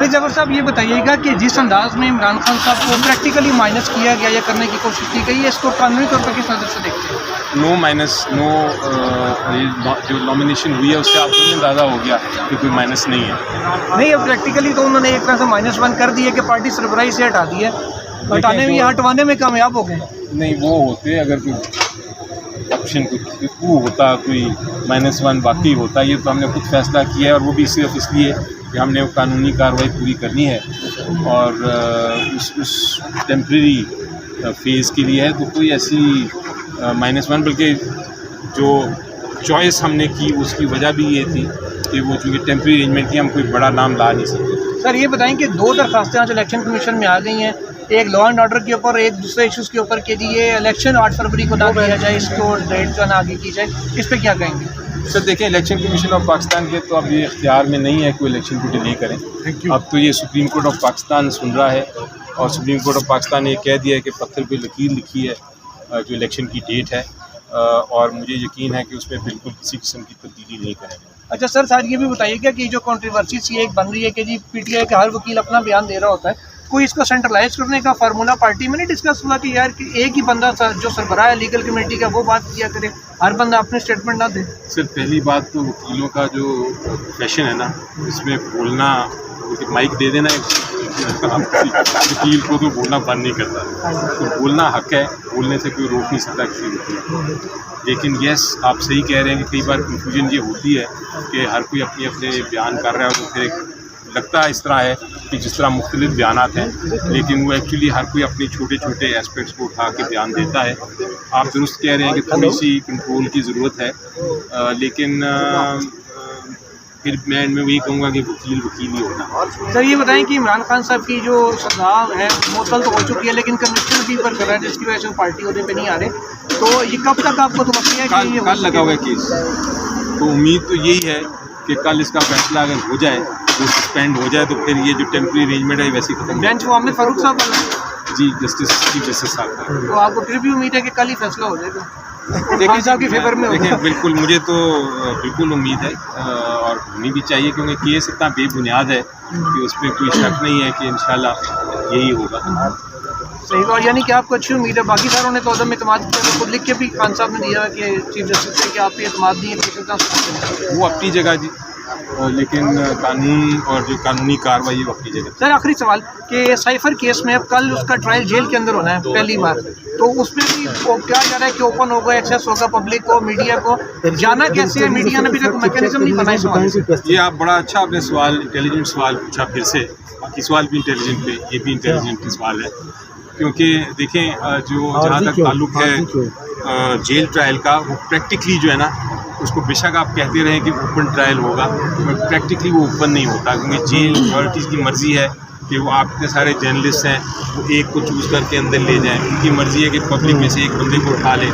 तो जफर साहब ये बताइएगा कि जिस अंदाज में इमरान खान साहब को प्रैक्टिकली माइनस किया गया या करने की कोशिश की गई है, इसको कानूनी तौर पर किस नज़र से देखते हैं? नो माइनस नो, जो नॉमिनेशन हुई है उससे आपको अंदाज़ा हो गया कि कोई माइनस नहीं है। नहीं, अब प्रैक्टिकली तो उन्होंने एक तरह से -1 कर दिया कि पार्टी सरबराही से हटा दी है, हटाने में हटवाने में कामयाब हो गए। नहीं, वो होते अगर कोई ऑप्शन कोई होता, कोई -1 वाकई होता, ये तो हमने खुद फैसला किया है और वो भी सिर्फ इसलिए कि हमने वो कानूनी कार्रवाई पूरी करनी है और उस टेम्प्रेरी फेज़ के लिए है, तो कोई ऐसी -1, बल्कि जो चॉइस हमने की उसकी वजह भी ये थी कि वो चूँकि टेम्प्रेरी अरेंजमेंट की, हम कोई बड़ा नाम ला नहीं सकते। सर ये बताएं कि 2 दरखास्तें आज इलेक्शन कमीशन में आ गई हैं, एक लॉ एंड ऑर्डर के ऊपर, एक दूसरे इशूज़ के ऊपर, के लिए इलेक्शन 8 फरवरी को ना किया जाए, इसको डेट जो है ना आगे की जाए, इस पर क्या कहेंगे? सर देखें, इलेक्शन कमीशन ऑफ पाकिस्तान के तो अब ये इख्तियार में नहीं है कोई इलेक्शन को डिले करें। अब तो ये सुप्रीम कोर्ट ऑफ पाकिस्तान सुन रहा है और सुप्रीम कोर्ट ऑफ पाकिस्तान ने कह दिया है कि पत्थर पे लकीर लिखी है जो इलेक्शन की डेट है, और मुझे यकीन है कि उसमें बिल्कुल किसी किस्म की तब्दीली नहीं करेंगे। अच्छा सर, साथ ये भी बताइएगा कि जो कंट्रोवर्सी सी एक बन रही है कि जी पीटीआई का हर वकील अपना बयान दे रहा होता है, कोई इसको सेंट्रलाइज करने का फार्मूला पार्टी में नहीं डिस्कस हुआ कि यार कि एक ही बंदा जो सरबराह है लीगल कमेटी का वो बात किया करे, हर बंदा अपने स्टेटमेंट ना दे? सर पहली बात तो वकीलों का जो प्रोफेशन है ना, इसमें बोलना, माइक दे देना वकील को तो बोलना बंद नहीं करता, तो बोलना हक है, बोलने से कोई रोक नहीं सकता किसी वकील। लेकिन यस, आप सही कह रहे हैं कि कई बार कन्फ्यूजन ये होती है कि हर कोई अपने अपने बयान कर रहा है और फिर लगता है इस तरह है कि जिस तरह मुख्तलिफ बयानात हैं, लेकिन वो एक्चुअली हर कोई अपने छोटे छोटे एस्पेक्ट्स को उठा के बयान देता है। आप दुरुस्त कह रहे हैं कि थोड़ी सी कंट्रोल की ज़रूरत है, लेकिन फिर मैं वही कहूँगा कि वकील ही होना। सर ये बताएं कि इमरान खान साहब की जो सजा है मुअत्तल तो हो चुकी है, लेकिन कन्विक्शन भी पर कर रहा है जिसकी वजह से पार्टी होने पे नहीं आ रहे, तो ये कब तक आपको तो है कि कल लगा हुआ है केस? तो उम्मीद तो यही है कि कल इसका फैसला अगर हो जाए, वो सस्पेंड हो जाए, तो फिर ये जो टेम्प्रेरी अरेंजमेंट है वैसे खत्म। बेंच वो आमिर फारूक साहब वाला? जी, चीफ जस्टिस साहब का। तो आपको फिर भी उम्मीद है कि कल ही फैसला हो जाएगा? देखिए साहब की फेवर में देखिए, बिल्कुल मुझे तो बिल्कुल उम्मीद है और होनी भी चाहिए, क्योंकि केस इतना बेबुनियाद है कि उस पर कोई शक नहीं है कि इंशाल्लाह यही होगा। सही, और यानी कि आपको अच्छी उम्मीद है? बाकी सारों ने तो अदम एतमाद किया, तो खुद लिख के भी खान साहब ने दिया कि चीफ जस्टिस से कि आप पे एतमाद नहीं है। वो अपनी जगह जी, लेकिन कानून और जो कानूनी कार्रवाई है वो अपनी जगह। सर आखिरी सवाल कि साइफर केस में अब कल उसका ट्रायल जेल के अंदर होना है पहली बार, तो उसमें भी वो क्या जा रहा है कि ओपन होगा, एक्सेस होगा पब्लिक को, मीडिया को, जाना कैसे है? मीडिया ने अभी तक मैकेनिज्म नहीं बनाया सवाल। ये आप बड़ा अच्छा आपने सवाल, इंटेलिजेंट सवाल पूछा फिर से। बाकी सवाल भी इंटेलिजेंट थे, ये भी इंटेलिजेंट सवाल है, क्योंकि देखें जो जहाँ तक ताल्लुक है जेल ट्रायल का, वो प्रैक्टिकली जो है ना, उसको बेशक आप कहते रहें कि ओपन ट्रायल होगा, तो प्रैक्टिकली वो ओपन नहीं होता, क्योंकि जेल अथॉरिटीज़ की मर्ज़ी है कि वो आप इतने सारे जर्नलिस्ट हैं, वो एक को चूज़ करके अंदर ले जाएं। उनकी मर्ज़ी है कि पब्लिक में से एक बंदे को उठा लें,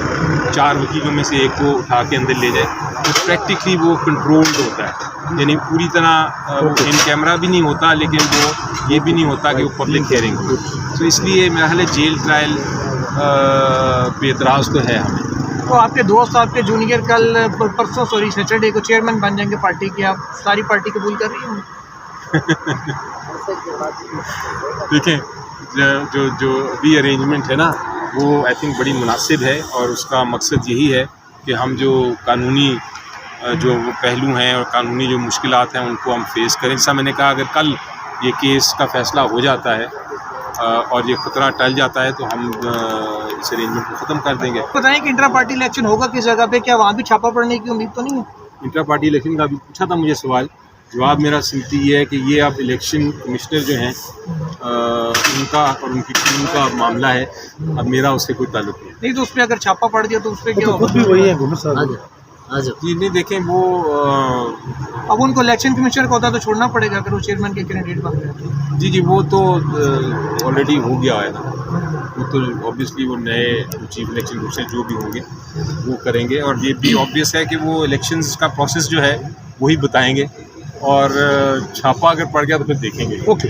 4 वकीलों में से एक को उठा के अंदर ले जाए, तो प्रैक्टिकली वो कंट्रोल्ड होता है, यानी पूरी तरह वो इन कैमरा भी नहीं होता, लेकिन वो ये भी नहीं होता कि वो पब्लिक हियरिंग हो। तो इसलिए मेरा ख्याल है जेल ट्रायल पे एतराज़ तो है हमें। तो आपके दोस्त, आपके जूनियर कल परसों सैटरडे को चेयरमैन बन जाएंगे पार्टी के, आप सारी पार्टी कबूल कर रही हैं? देखें, जो भी अरेंजमेंट है ना, वो आई थिंक बड़ी मुनासिब है और उसका मकसद यही है कि हम जो कानूनी जो पहलू हैं और कानूनी जो मुश्किलात हैं उनको हम फेस करें। जैसा मैंने कहा, अगर कल ये केस का फ़ैसला हो जाता है और ये खतरा टल जाता है, तो हम इस अरेंजमेंट को ख़त्म कर देंगे। बताएं कि इंट्रा पार्टी इलेक्शन होगा किस जगह पे, क्या वहाँ भी छापा पड़ने की उम्मीद तो नहीं है? इंट्रा पार्टी इलेक्शन का भी पूछा था मुझे सवाल, जवाब मेरा सिंपली ये है कि ये अब इलेक्शन कमिश्नर जो हैं उनका और उनकी टीम का मामला है, अब मेरा उससे कोई ताल्लुक नहीं। तो उस पर अगर छापा पड़ दिया तो उस पर क्या होगा? खुद भी वही है जी नहीं, देखें वो अब उनको इलेक्शन कमिश्नर का होता तो छोड़ना पड़ेगा अगर वो चेयरमैन के कैंडिडेट बन गए। जी वो तो ऑलरेडी हो गया है ना, वो तो ऑब्वियसली वो नए चीफ इलेक्शन कमिश्नर जो भी होंगे वो करेंगे, और ये भी ऑब्वियस है कि वो इलेक्शंस का प्रोसेस जो है वही बताएंगे, और छापा अगर पड़ गया तो फिर देखेंगे। ओके।